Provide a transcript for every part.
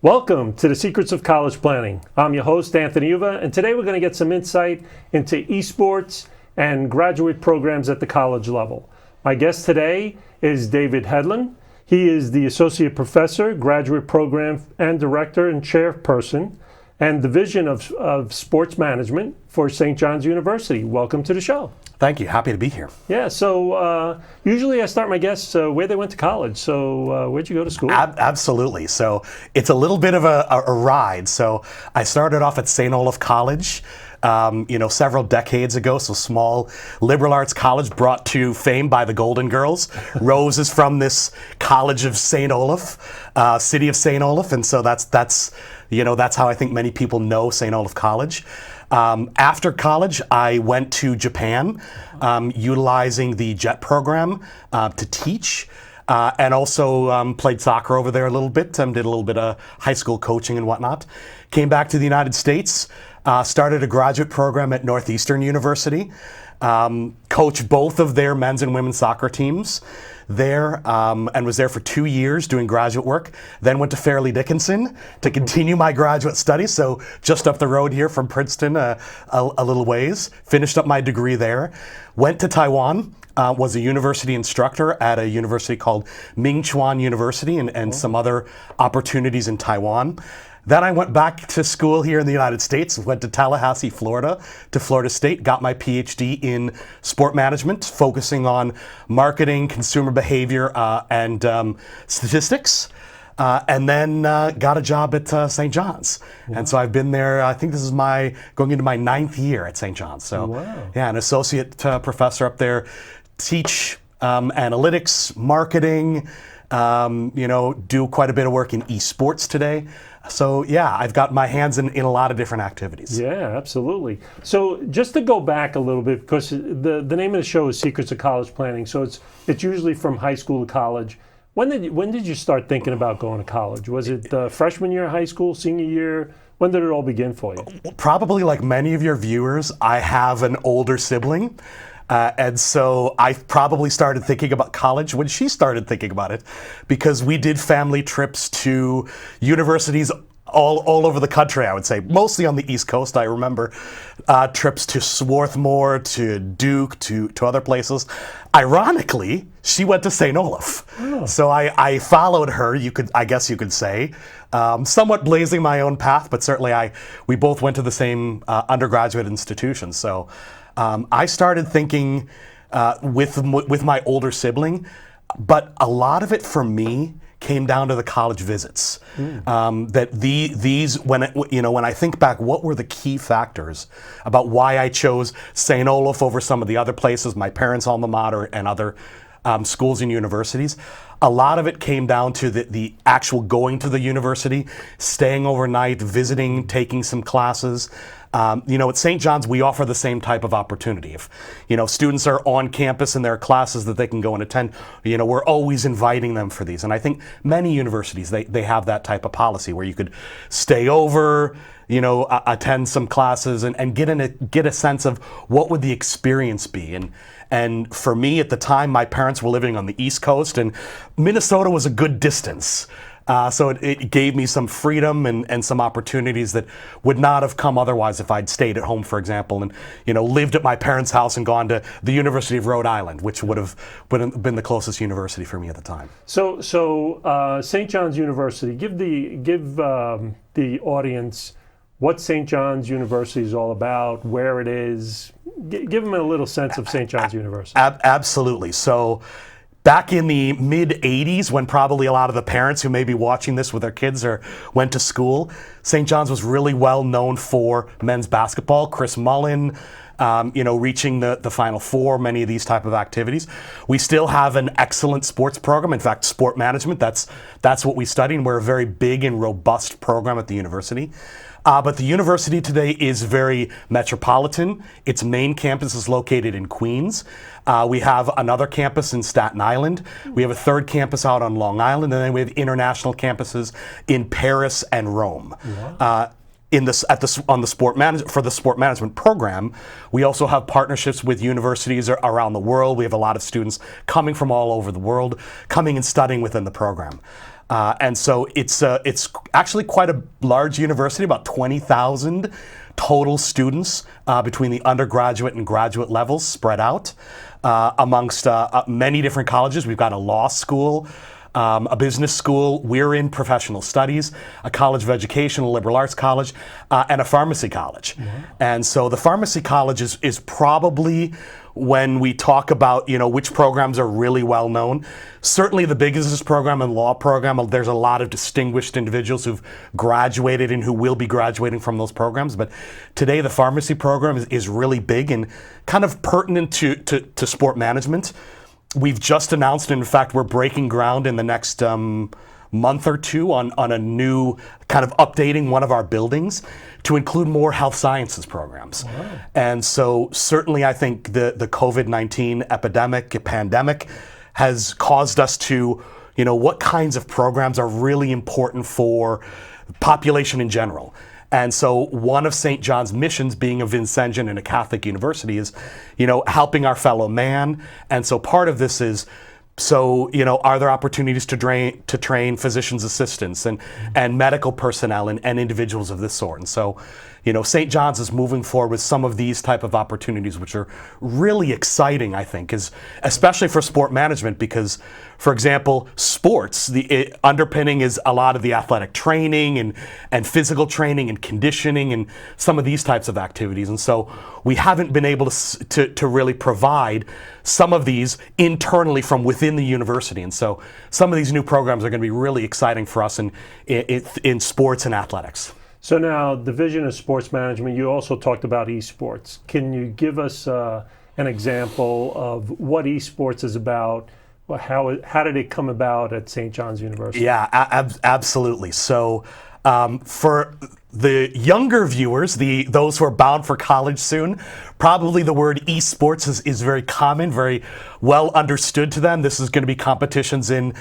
Welcome to the Secrets of College Planning. I'm your host, Anthony Uva, and today we're going to get some insight into esports and graduate programs at the college level. My guest today is David Hedlund. He is the Associate Professor, Graduate Program and Director and Chairperson and Division of Sports Management for St. John's University. Welcome to the show. Thank you. Happy to be here. Yeah, so usually I start my guests where they went to college. So where'd you go to school? Absolutely. So it's a little bit of a ride. So I started off at St. Olaf College, several decades ago. So small liberal arts college brought to fame by the Golden Girls. Rose is from this College of St. Olaf, city of St. Olaf. And so that's how I think many people know St. Olaf College. After college, I went to Japan, utilizing the JET program to teach, and also played soccer over there a little bit, did a little bit of high school coaching and whatnot. Came back to the United States, started a graduate program at Northeastern University, coached both of their men's and women's soccer teams there, and was there for 2 years doing graduate work. Then went to Fairleigh Dickinson to continue my graduate studies, so just up the road here from Princeton, a little ways. Finished up my degree there. Went to Taiwan, was a university instructor at a university called Mingchuan University and some other opportunities in Taiwan. Then I went back to school here in the United States, went to Tallahassee, Florida, to Florida State, got my PhD in sport management, focusing on marketing, consumer behavior, and statistics. And then got a job at St. John's. Wow. And so I've been there, I think this is going into my 9th year at St. John's. So wow. Yeah, an associate professor up there, teach analytics, marketing, do quite a bit of work in esports today. So yeah, I've got my hands in a lot of different activities. Yeah, absolutely. So just to go back a little bit, because the name of the show is Secrets of College Planning, so it's usually from high school to college. When did you start thinking about going to college? Was it freshman year of high school, senior year? When did it all begin for you? Probably like many of your viewers, I have an older sibling. And so I probably started thinking about college when she started thinking about it, because we did family trips to universities all over the country, I would say, mostly on the East Coast. I remember trips to Swarthmore, to Duke, to other places. Ironically, she went to St. Olaf. Oh. So I followed her, I guess you could say, somewhat blazing my own path, but certainly we both went to the same undergraduate institution. So I started thinking with my older sibling, but a lot of it for me came down to the college visits. That when I think back, what were the key factors about why I chose St. Olaf over some of the other places, my parents' alma mater and other schools and universities? A lot of it came down to the actual going to the university, staying overnight, visiting, taking some classes. At St. John's, we offer the same type of opportunity. If, students are on campus and there are classes that they can go and attend, we're always inviting them for these. And I think many universities, they have that type of policy where you could stay over, attend some classes and get a sense of what would the experience be. And for me at the time, my parents were living on the East Coast and Minnesota was a good distance. So it gave me some freedom and some opportunities that would not have come otherwise if I'd stayed at home, for example, and lived at my parents' house and gone to the University of Rhode Island, which would have been the closest university for me at the time. So St. John's University, give the audience what St. John's University is all about, where it is. Give them a little sense of St. John's University. Absolutely. So back in the mid-'80s, when probably a lot of the parents who may be watching this with their kids went to school, St. John's was really well known for men's basketball. Chris Mullin, reaching the Final Four, many of these type of activities. We still have an excellent sports program. In fact, sport management, that's what we study, and we're a very big and robust program at the university. But the university today is very metropolitan. Its main campus is located in Queens. We have another campus in Staten Island. We have a third campus out on Long Island, and then we have international campuses in Paris and Rome. Wow. For the sport management program, we also have partnerships with universities around the world. We have a lot of students coming from all over the world, coming and studying within the program. And so it's actually quite a large university, about 20,000 total students between the undergraduate and graduate levels spread out amongst many different colleges. We've got a law school, a business school, we're in professional studies, a college of education, a liberal arts college, and a pharmacy college. And so the pharmacy college is probably, when we talk about which programs are really well known, certainly the business program and law program, there's a lot of distinguished individuals who've graduated and who will be graduating from those programs. But today the pharmacy program is really big and kind of pertinent to sport management. We've just announced, and in fact, we're breaking ground in the next month or two on a new kind of updating one of our buildings to include more health sciences programs. Wow. And so certainly I think the COVID-19 pandemic has caused us to, what kinds of programs are really important for population in general. And so one of St. John's missions, being a Vincentian and a Catholic university, is, helping our fellow man. And so part of this is, are there opportunities to train physician's assistants and medical personnel and individuals of this sort? And so, St. John's is moving forward with some of these type of opportunities, which are really exciting, I think, especially for sport management, because, for example, sports, the underpinning is a lot of the athletic training and physical training and conditioning and some of these types of activities. And so we haven't been able to really provide some of these internally from within the university. And so some of these new programs are going to be really exciting for us in sports and athletics. So now, Division of Sports Management, you also talked about esports. Can you give us an example of what esports is about? How did it come about at St. John's University? Yeah, absolutely. So for the younger viewers, those who are bound for college soon, probably the word esports is very common, very well understood to them. This is going to be competitions in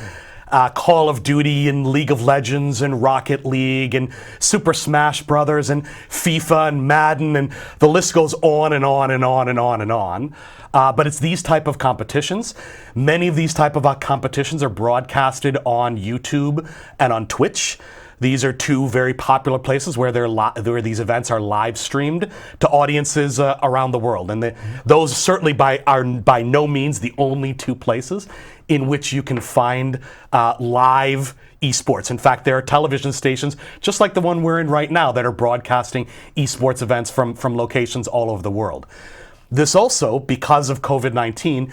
Call of Duty and League of Legends and Rocket League and Super Smash Brothers and FIFA and Madden, and the list goes on and on and on and on and on. But it's these type of competitions. Many of these type of competitions are broadcasted on YouTube and on Twitch. These are two very popular places where these events are live streamed to audiences around the world. And those certainly are by no means the only two places in which you can find live esports. In fact, there are television stations, just like the one we're in right now, that are broadcasting esports events from locations all over the world. This also, because of COVID-19,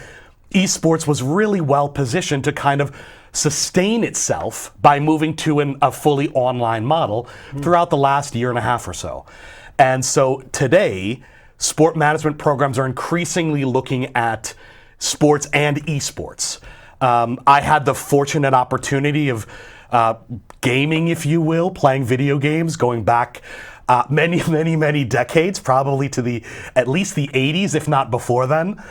esports was really well positioned to kind of sustain itself by moving to a fully online model throughout the last year and a half or so. And so today, sport management programs are increasingly looking at sports and esports. I had the fortunate opportunity of gaming, if you will, playing video games, going back many decades, probably to at least the 80s, if not before then.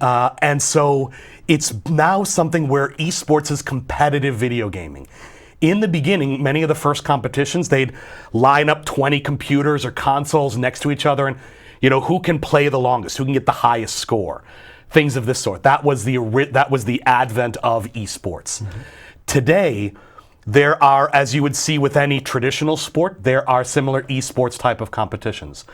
And so it's now something where esports is competitive video gaming. In the beginning, many of the first competitions, they'd line up 20 computers or consoles next to each other, and who can play the longest, who can get the highest score, things of this sort. That was the advent of esports. Mm-hmm. Today, there are, as you would see with any traditional sport, there are similar esports type of competitions.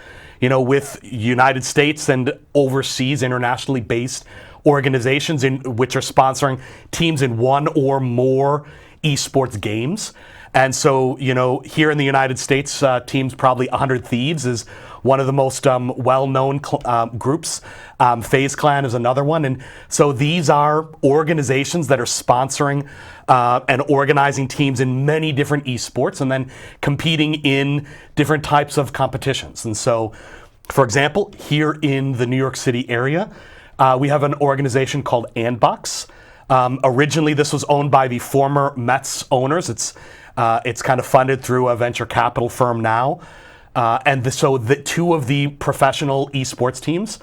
With United States and overseas, internationally based organizations which are sponsoring teams in one or more esports games. And so, here in the United States, teams probably 100 Thieves is one of the most well-known groups. FaZe Clan is another one. And so these are organizations that are sponsoring and organizing teams in many different esports and then competing in different types of competitions. And so, for example, here in the New York City area, we have an organization called Andbox. Originally, this was owned by the former Mets owners. It's kind of funded through a venture capital firm now. So the two of the professional esports teams,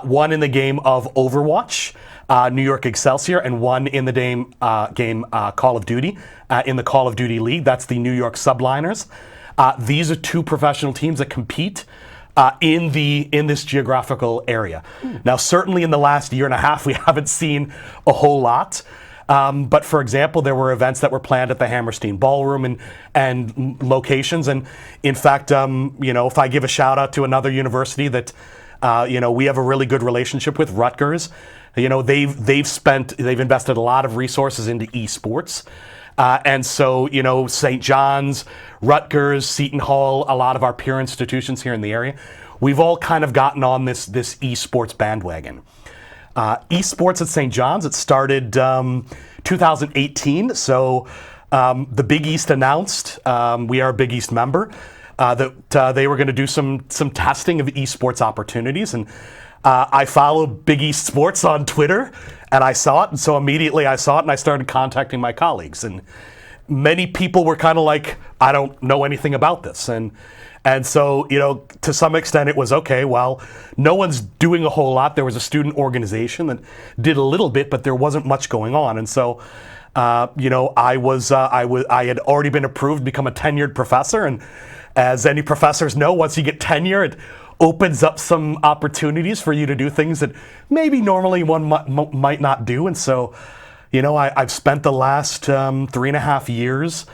one in the game of Overwatch, New York Excelsior, and one in the game Call of Duty, in the Call of Duty League. That's the New York Subliners. These are two professional teams that compete in this geographical area. Now, certainly in the last year and a half, we haven't seen a whole lot. But for example, there were events that were planned at the Hammerstein Ballroom and locations. And in fact, if I give a shout out to another university that we have a really good relationship with, Rutgers. They've invested a lot of resources into esports. And so, St. John's, Rutgers, Seton Hall, a lot of our peer institutions here in the area, we've all kind of gotten on this esports bandwagon. Esports at St. John's, it started 2018. So the Big East announced, we are a Big East member, that they were going to do some testing of esports opportunities. And I follow Big East Sports on Twitter, and I saw it. And so immediately I saw it, and I started contacting my colleagues. And many people were kind of like, I don't know anything about this. And so, to some extent it was, okay, well, no one's doing a whole lot. There was a student organization that did a little bit, but there wasn't much going on. And so, I had already been approved to become a tenured professor. And as any professors know, once you get tenure, it opens up some opportunities for you to do things that maybe normally one might not do. And so, I've spent the last 3.5 years,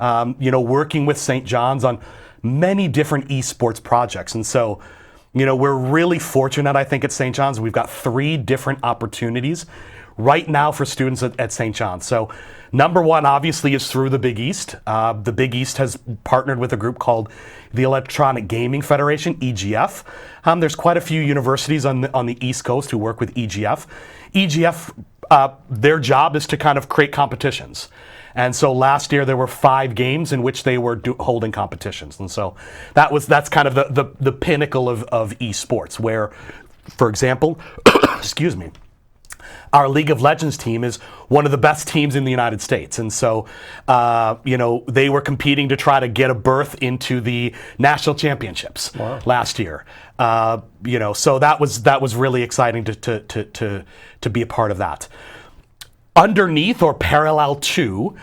working with St. John's on many different esports projects. And so, we're really fortunate, I think, at St. John's. We've got 3 different opportunities right now for students at St. John's. So number one, obviously, is through the Big East. The Big East has partnered with a group called the Electronic Gaming Federation, EGF. There's quite a few universities on the East Coast who work with EGF. EGF, their job is to kind of create competitions. And so last year there were 5 games in which they were holding competitions. And so that's kind of the pinnacle of esports, where, for example, excuse me, our League of Legends team is one of the best teams in the United States. And so, they were competing to try to get a berth into the national championships last year. So that was really exciting to be a part of that. Underneath, or parallel to,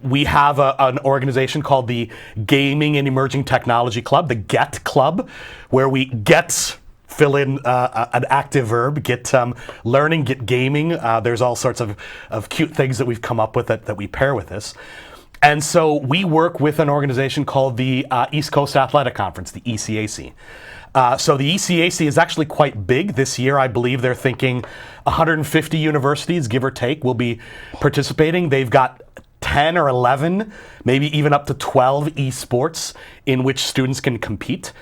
we have an organization called the Gaming and Emerging Technology Club, the GET Club, where we get, fill in an active verb, get learning, get gaming. There's all sorts of cute things that we've come up with that we pair with this. And so we work with an organization called the East Coast Athletic Conference, the ECAC. So the ECAC is actually quite big. This year, I believe they're thinking 150 universities, give or take, will be participating. They've got 10 or 11, maybe even up to 12 esports in which students can compete.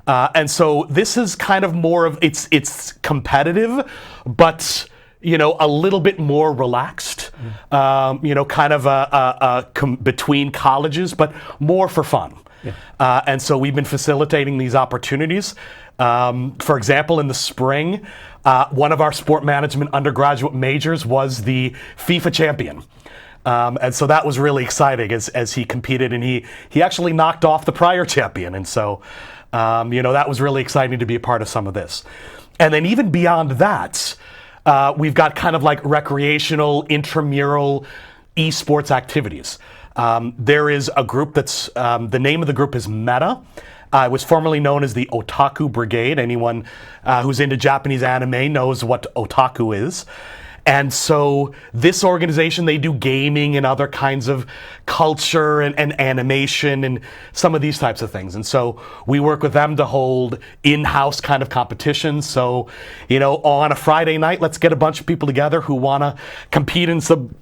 And so this is kind of more of, it's competitive, but a little bit more relaxed, kind of between colleges, but more for fun. Yeah. And so we've been facilitating these opportunities. For example, in the spring, one of our sport management undergraduate majors was the FIFA champion. And so that was really exciting as he competed, and he actually knocked off the prior champion. And so, that was really exciting to be a part of some of this. And then even beyond that, we've got kind of like recreational, intramural esports activities. There is a group that's, the name of the group is Meta. It was formerly known as the Otaku Brigade. Anyone who's into Japanese anime knows what otaku is. And so this organization, they do gaming and other kinds of culture and animation and some of these types of things. And so we work with them to hold in-house kind of competitions. So, on a Friday night, let's get a bunch of people together who want to compete in some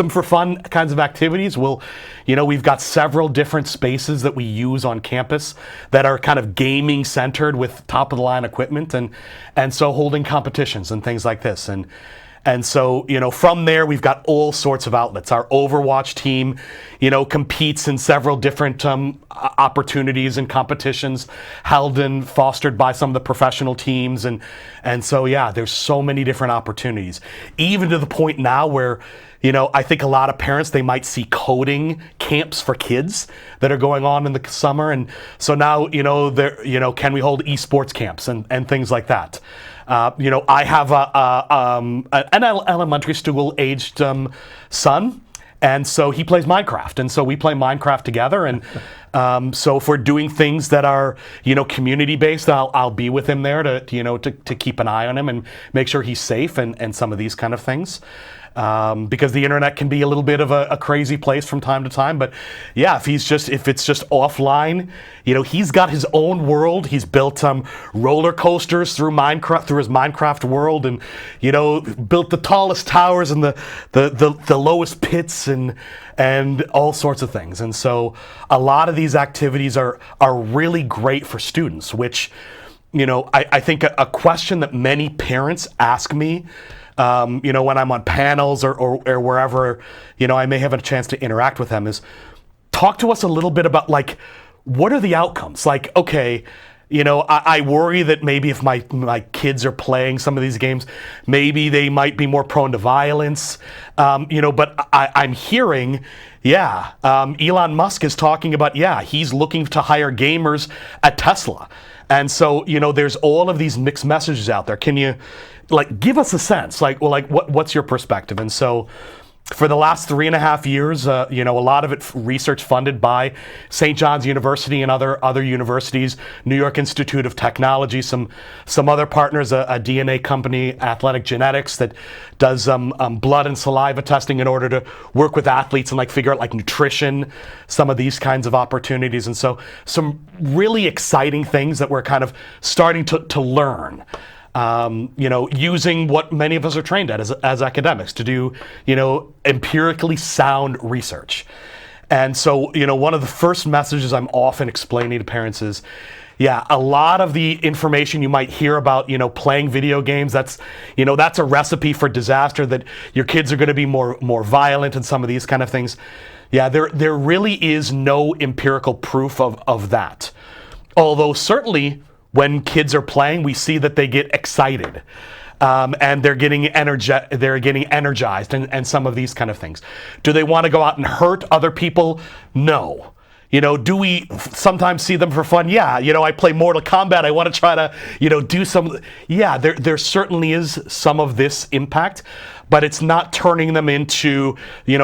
for fun kinds of activities. We've got several different spaces that we use on campus that are kind of gaming centered with top of the line equipment, and so holding competitions and things like this. And so, from there, we've got all sorts of outlets. Our Overwatch team, competes in several different opportunities and competitions held and fostered by some of the professional teams. And so, yeah, there's so many different opportunities, even to the point now where, I think a lot of parents, they might see coding camps for kids that are going on in the summer. And so now, can we hold esports camps and things like that? I have an elementary school aged son, and so he plays Minecraft, and so we play Minecraft together. And so if we're doing things that are community based, I'll be with him there to keep an eye on him and make sure he's safe and some of these kind of things. because the internet can be a little bit of a crazy place from time to time. But yeah, if it's just offline, he's got his own world. He's built roller coasters through his Minecraft world, and built the tallest towers and the lowest pits and all sorts of things. And so a lot of these activities are really great for students, which I think a question that many parents ask me, when I'm on panels or wherever, I may have a chance to interact with them, is talk to us a little bit about, like, what are the outcomes? Like, okay, I worry that maybe if my kids are playing some of these games, maybe they might be more prone to violence, but I'm hearing, Elon Musk is talking about, he's looking to hire gamers at Tesla. And so, there's all of these mixed messages out there. Can you, give us a sense? What's your perspective? And so, for the last 3.5 years, a lot of it research funded by St. John's University and other universities, New York Institute of Technology, some other partners, a DNA company, Athletic Genetics, that does blood and saliva testing in order to work with athletes and figure out nutrition, some of these kinds of opportunities. And so some really exciting things that we're kind of starting to learn. Using what many of us are trained at as academics to do, empirically sound research. And so, one of the first messages I'm often explaining to parents is, a lot of the information you might hear about, playing video games, that's a recipe for disaster, that your kids are going to be more violent and some of these kind of things. There really is no empirical proof of that. Although certainly, when kids are playing, we see that they get excited, and they're getting energized, and some of these kind of things. Do they want to go out and hurt other people? No. Do we sometimes see them for fun? Yeah. I play Mortal Kombat. I want to try to, do some. Yeah, there certainly is some of this impact, but it's not turning them into,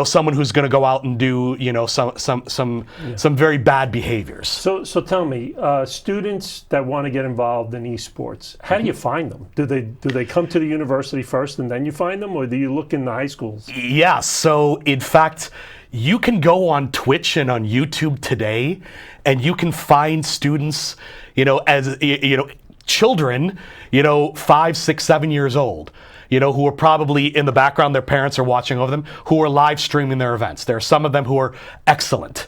someone who's going to go out and do, some very bad behaviors. So tell me, students that want to get involved in esports, how do you find them? Do they come to the university first and then you find them, or do you look in the high schools? Yeah. So in fact, you can go on Twitch and on YouTube today, and you can find students, as children, 5, 6, 7 years old, who are probably in the background, their parents are watching over them, who are live streaming their events. There are some of them who are excellent.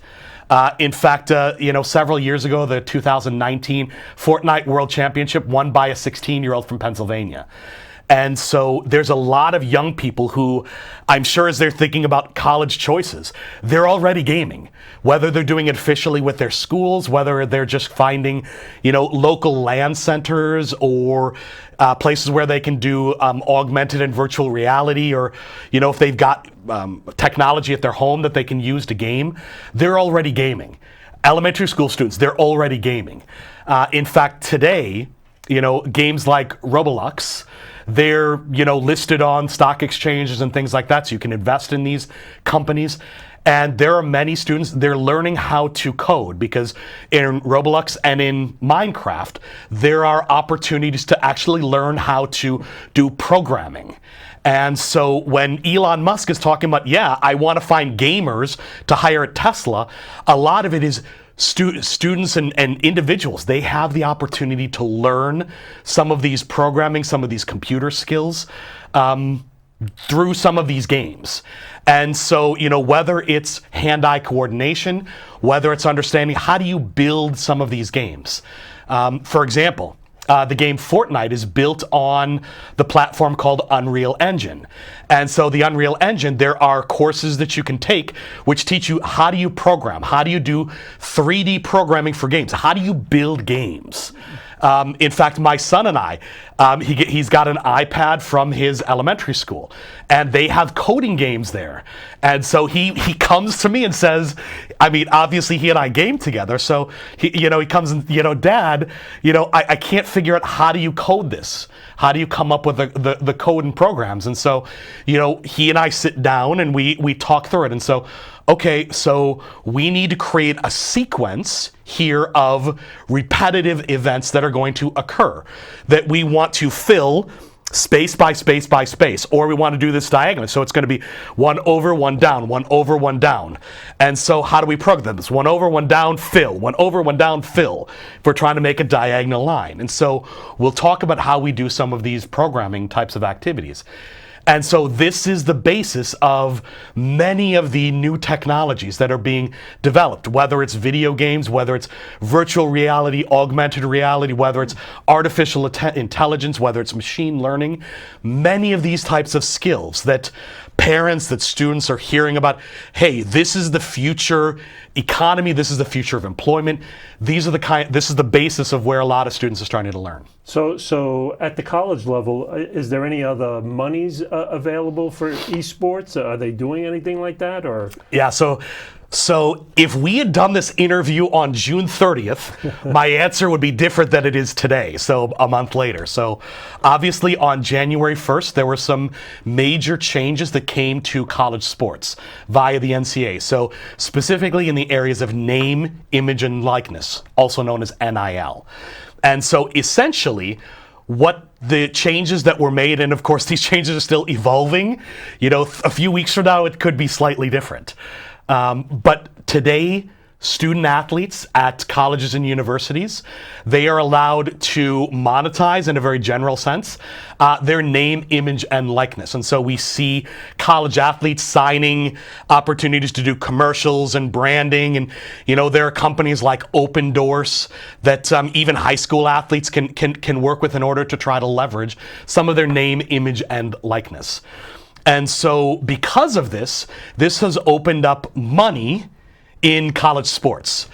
In fact, several years ago, the 2019 Fortnite World Championship won by a 16-year-old from Pennsylvania. And so there's a lot of young people who, I'm sure as they're thinking about college choices, they're already gaming. Whether they're doing it officially with their schools, whether they're just finding, local LAN centers or places where they can do augmented and virtual reality, or, if they've got technology at their home that they can use to game, they're already gaming. Elementary school students, they're already gaming. In fact, today, games like Roblox, they're, listed on stock exchanges and things like that, so you can invest in these companies. And there are many students, they're learning how to code, because in Roblox and in Minecraft, there are opportunities to actually learn how to do programming. And so when Elon Musk is talking about, I want to find gamers to hire at Tesla, a lot of it is students and individuals. They have the opportunity to learn some of these programming, some of these computer skills through some of these games. And so, whether it's hand-eye coordination, whether it's understanding how do you build some of these games. For example, the game Fortnite is built on the platform called Unreal Engine. And so the Unreal Engine, there are courses that you can take which teach you how do you program, how do you do 3D programming for games, how do you build games. In fact, my son and I, he's got an iPad from his elementary school, and they have coding games there. And so he comes to me and says, obviously he and I game together. So he comes and, Dad, I can't figure out how do you code this? How do you come up with the code and programs? And so, he and I sit down and we talk through it. And so, okay, so we need to create a sequence here of repetitive events that are going to occur that we want to fill space by space by space, or we want to do this diagonally. So it's going to be 1 over, 1 down, 1 over, 1 down. And so how do we program this? 1 over, 1 down, fill. 1 over, 1 down, fill. If we're trying to make a diagonal line. And so we'll talk about how we do some of these programming types of activities. And so this is the basis of many of the new technologies that are being developed, whether it's video games, whether it's virtual reality, augmented reality, whether it's artificial intelligence, whether it's machine learning. Many of these types of skills that parents, that students are hearing about, hey, this is the future economy, this is the future of employment. This is the basis of where a lot of students are starting to learn. So at the college level, is there any other monies available for esports? Are they doing anything like that, or? Yeah, so if we had done this interview on June 30th, my answer would be different than it is today, so a month later. So obviously on January 1st, there were some major changes that came to college sports via the NCAA. So specifically in the areas of name, image, and likeness, also known as NIL. And so essentially, what the changes that were made, and of course these changes are still evolving, a few weeks from now it could be slightly different. But today, student athletes at colleges and universities, they are allowed to monetize, in a very general sense, their name, image, and likeness. And so we see college athletes signing opportunities to do commercials and branding. And, there are companies like Open Doors that even high school athletes can work with in order to try to leverage some of their name, image, and likeness. And so because of this has opened up money in college sports.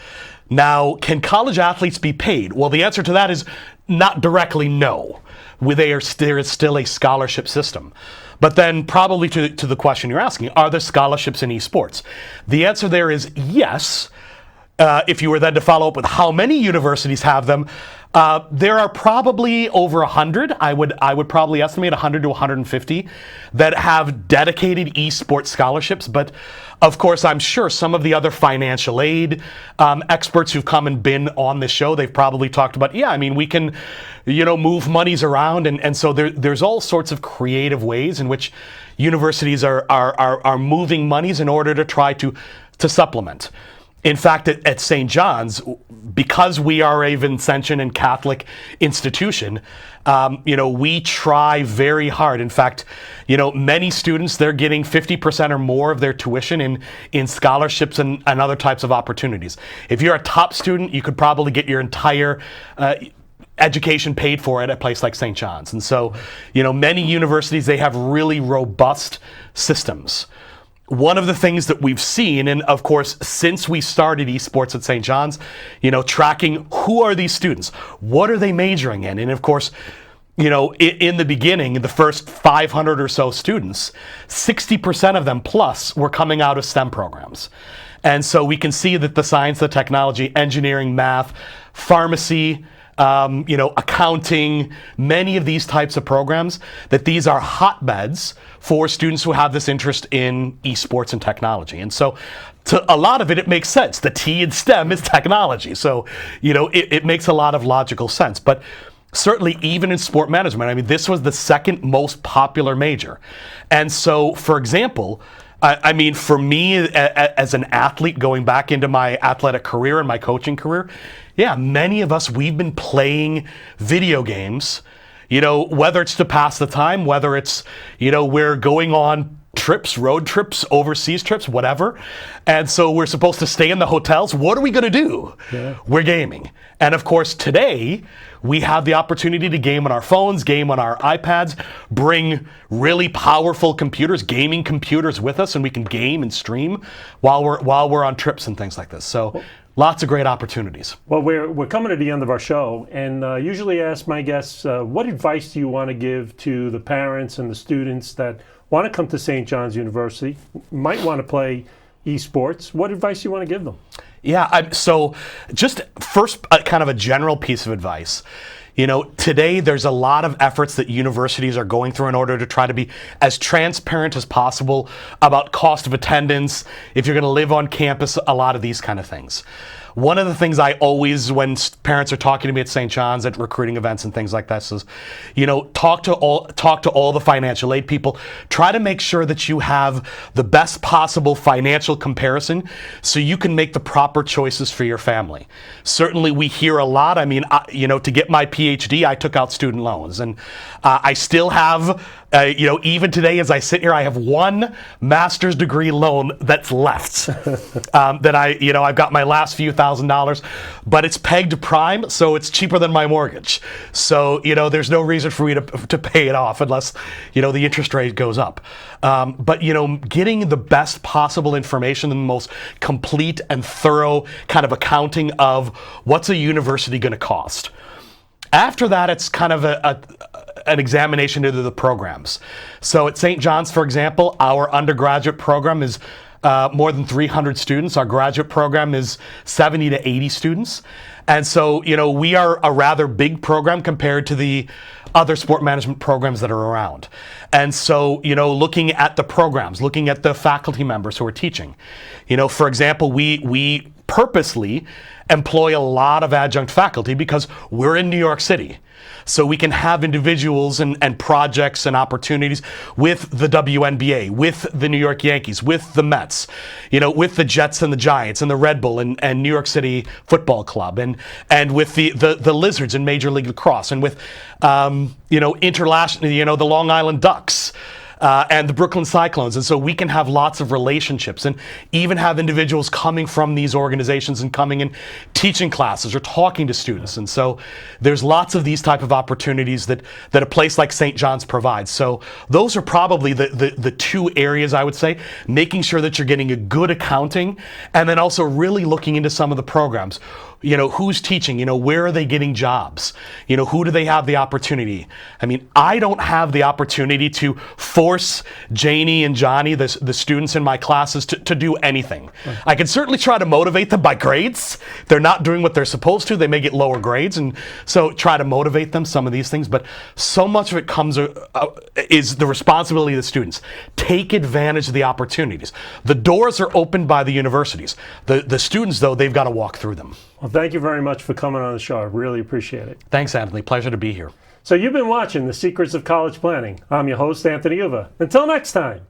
Now, can college athletes be paid? Well, the answer to that is not directly no. There is still a scholarship system. But then probably to the question you're asking, are there scholarships in esports? The answer there is yes. If you were then to follow up with how many universities have them, there are probably over 100. I would probably estimate 100 to 150 that have dedicated esports scholarships. But of course, I'm sure some of the other financial aid experts who've come and been on this show, they've probably talked about, we can, move monies around, and so there's all sorts of creative ways in which universities are moving monies in order to try to supplement. In fact, at St. John's, because we are a Vincentian and Catholic institution, we try very hard. In fact, many students, they're getting 50% or more of their tuition in scholarships and other types of opportunities. If you're a top student, you could probably get your entire education paid for at a place like St. John's. And so, many universities, they have really robust systems. One of the things that we've seen, and of course, since we started esports at St. John's, tracking who are these students, what are they majoring in, and of course, in the beginning, the first 500 or so students, 60% of them plus were coming out of STEM programs. And so we can see that the science, the technology, engineering, math, pharmacy, accounting, many of these types of programs, that these are hotbeds for students who have this interest in esports and technology. And so to a lot of it makes sense. The T in STEM is technology. So, it makes a lot of logical sense. But certainly even in sport management, this was the second most popular major. And so, for example, for me as an athlete going back into my athletic career and my coaching career, many of us, we've been playing video games, whether it's to pass the time, whether it's, we're going on trips, road trips, overseas trips, whatever. And so we're supposed to stay in the hotels. What are we going to do? Yeah. We're gaming. And of course, today, we have the opportunity to game on our phones, game on our iPads, bring really powerful computers, gaming computers with us, and we can game and stream while we're on trips and things like this. So lots of great opportunities. Well, we're coming to the end of our show, and usually ask my guests, what advice do you want to give to the parents and the students that want to come to St. John's University, might want to play esports? What advice do you want to give them? Yeah, so just first, kind of a general piece of advice. Today there's a lot of efforts that universities are going through in order to try to be as transparent as possible about cost of attendance, if you're going to live on campus, a lot of these kind of things. One of the things I always, when parents are talking to me at St. John's at recruiting events and things like that, is, talk to all the financial aid people. Try to make sure that you have the best possible financial comparison so you can make the proper choices for your family. Certainly, we hear a lot. To get my PhD, I took out student loans, and I still have. Even today, as I sit here, I have one master's degree loan that's left. That I've got my last few $1,000s, but it's pegged to prime, so it's cheaper than my mortgage. So there's no reason for me to pay it off unless the interest rate goes up. But getting the best possible information and the most complete and thorough kind of accounting of what's a university going to cost. After that, it's kind of an examination into the programs. So at St. John's, for example, our undergraduate program is more than 300 students. Our graduate program is 70 to 80 students. And so, we are a rather big program compared to the other sport management programs that are around. And so, looking at the programs, looking at the faculty members who are teaching. For example, we purposely employ a lot of adjunct faculty because we're in New York City. So we can have individuals and projects and opportunities with the WNBA, with the New York Yankees, with the Mets, with the Jets and the Giants and the Red Bull and New York City Football Club and with the Lizards in Major League Lacrosse and with international, the Long Island Ducks. And the Brooklyn Cyclones. And so we can have lots of relationships and even have individuals coming from these organizations and coming and teaching classes or talking to students. And so there's lots of these type of opportunities that a place like St. John's provides. So those are probably the two areas I would say, making sure that you're getting a good accounting and then also really looking into some of the programs. Who's teaching? Where are they getting jobs? Who do they have the opportunity? I don't have the opportunity to force Janie and Johnny, the students in my classes, to do anything. Right. I can certainly try to motivate them by grades. They're not doing what they're supposed to. They may get lower grades, and so try to motivate them, some of these things. But so much of it is the responsibility of the students. Take advantage of the opportunities. The doors are opened by the universities. The students, though, they've got to walk through them. Well, thank you very much for coming on the show. I really appreciate it. Thanks, Anthony. Pleasure to be here. So you've been watching The Secrets of College Planning. I'm your host, Anthony Uva. Until next time.